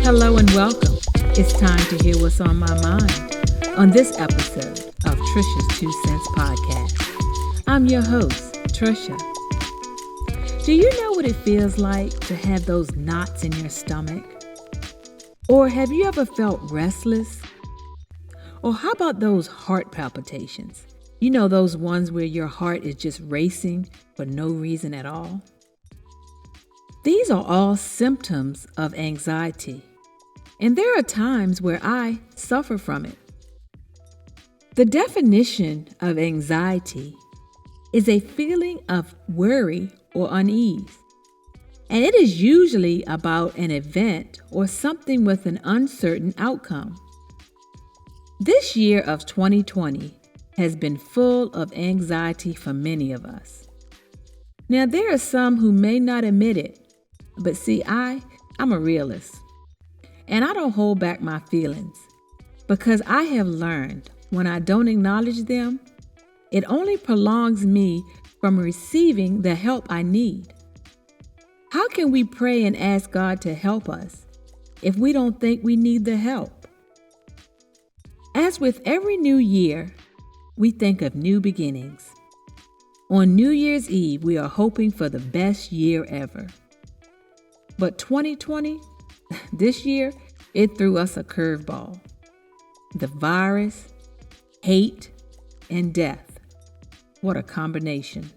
Hello and welcome. It's time to hear what's on my mind on this episode of Trisha's 2 Cents Podcast. I'm your host, Trisha. Do you know what it feels like to have those knots in your stomach? Or have you ever felt restless? Or how about those heart palpitations? You know, those ones where your heart is just racing for no reason at all? These are all symptoms of anxiety. And there are times where I suffer from it. The definition of anxiety is a feeling of worry or unease. And it is usually about an event or something with an uncertain outcome. This year of 2020 has been full of anxiety for many of us. Now, there are some who may not admit it, but see, I'm a realist. And I don't hold back my feelings because I have learned when I don't acknowledge them, it only prolongs me from receiving the help I need. How can we pray and ask God to help us if we don't think we need the help? As with every new year, we think of new beginnings. On New Year's Eve, we are hoping for the best year ever. But 2020, this year, it threw us a curveball. The virus, hate, and death. What a combination.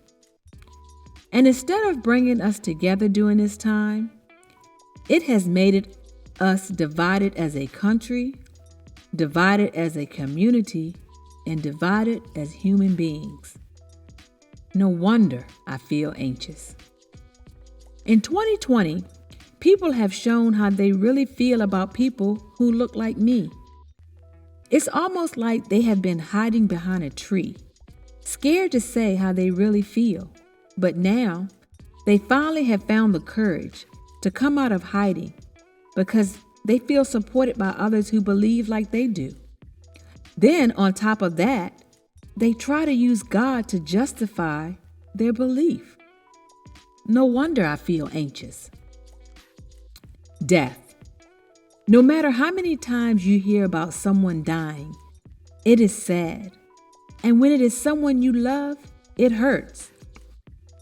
And instead of bringing us together during this time, it has made us divided as a country, divided as a community, and divided as human beings. No wonder I feel anxious. In 2020, people have shown how they really feel about people who look like me. It's almost like they have been hiding behind a tree, scared to say how they really feel. But now, they finally have found the courage to come out of hiding because they feel supported by others who believe like they do. Then, on top of that, they try to use God to justify their belief. No wonder I feel anxious. Death. No matter how many times you hear about someone dying, it is sad. And when it is someone you love, it hurts.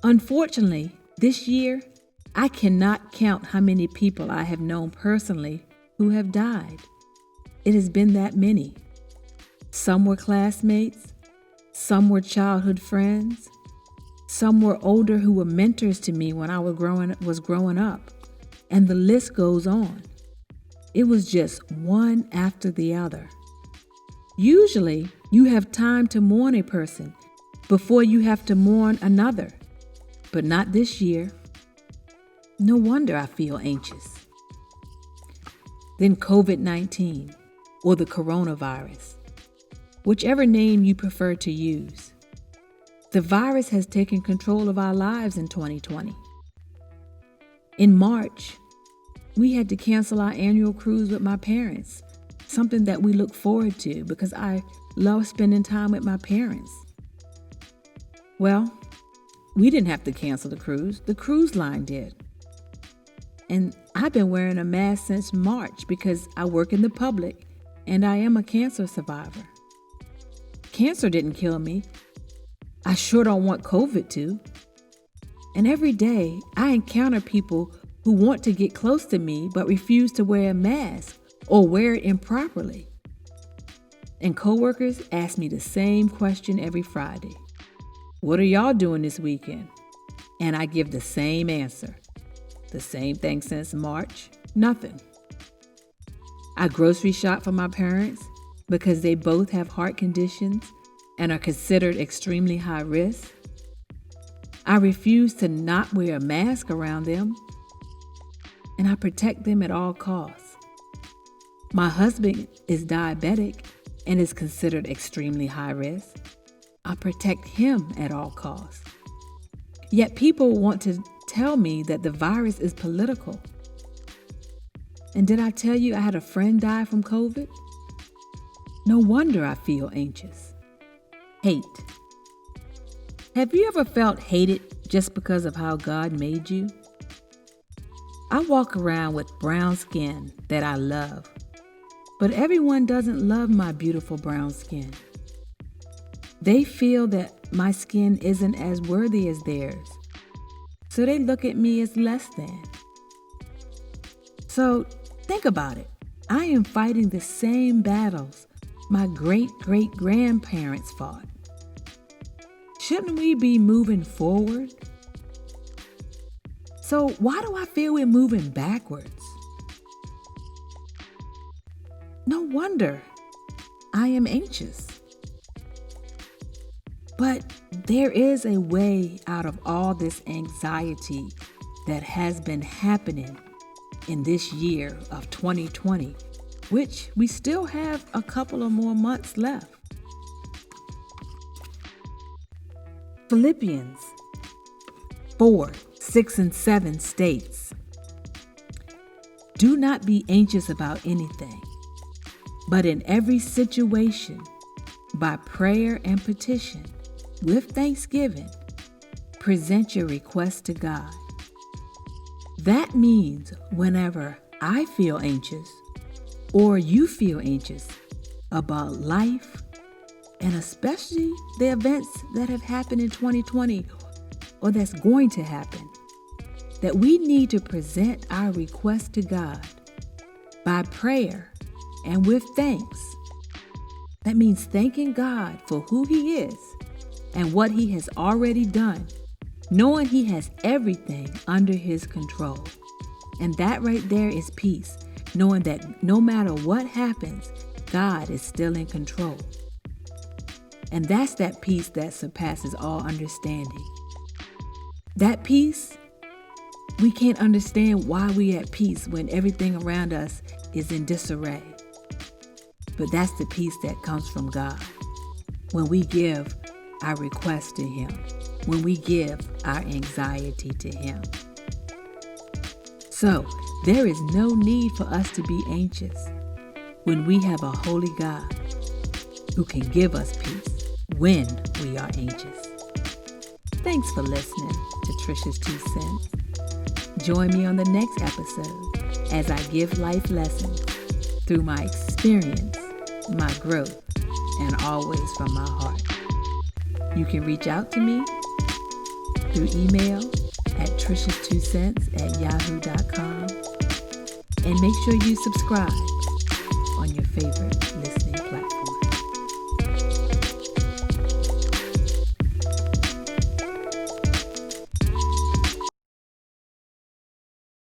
Unfortunately, this year, I cannot count how many people I have known personally who have died. It has been that many. Some were classmates, some were childhood friends, some were older who were mentors to me when I was growing up. And the list goes on. It was just one after the other. Usually, you have time to mourn a person before you have to mourn another. But not this year. No wonder I feel anxious. Then COVID-19, or the coronavirus, whichever name you prefer to use. The virus has taken control of our lives in 2020. In March, we had to cancel our annual cruise with my parents, something that we look forward to because I love spending time with my parents. Well, we didn't have to cancel the cruise line did. And I've been wearing a mask since March because I work in the public and I am a cancer survivor. Cancer didn't kill me. I sure don't want COVID to. And every day, I encounter people who want to get close to me but refuse to wear a mask or wear it improperly. And coworkers ask me the same question every Friday. What are y'all doing this weekend? And I give the same answer. The same thing since March, nothing. I grocery shop for my parents because they both have heart conditions and are considered extremely high risk. I refuse to not wear a mask around them, and I protect them at all costs. My husband is diabetic and is considered extremely high risk. I protect him at all costs. Yet people want to tell me that the virus is political. And did I tell you I had a friend die from COVID? No wonder I feel anxious. Hate. Have you ever felt hated just because of how God made you? I walk around with brown skin that I love, but everyone doesn't love my beautiful brown skin. They feel that my skin isn't as worthy as theirs, so they look at me as less than. So think about it. I am fighting the same battles my great-great-grandparents fought. Shouldn't we be moving forward? So why do I feel we're moving backwards? No wonder I am anxious. But there is a way out of all this anxiety that has been happening in this year of 2020, which we still have a couple of more months left. Philippians 4:6-7 states, "Do not be anxious about anything, but in every situation, by prayer and petition, with thanksgiving, present your requests to God." That means whenever I feel anxious, or you feel anxious about life, and especially the events that have happened in 2020 or that's going to happen, that we need to present our request to God by prayer and with thanks. That means thanking God for who He is and what He has already done, knowing He has everything under His control. And that right there is peace, knowing that no matter what happens, God is still in control. And that's that peace that surpasses all understanding. That peace, we can't understand why we're at peace when everything around us is in disarray. But that's the peace that comes from God when we give our request to Him, when we give our anxiety to Him. So, there is no need for us to be anxious when we have a holy God who can give us peace when we are anxious. Thanks for listening to Trisha's 2 Cents. Join me on the next episode as I give life lessons through my experience, my growth, and always from my heart. You can reach out to me through email at trishas2cents@yahoo.com, and make sure you subscribe on your favorite list.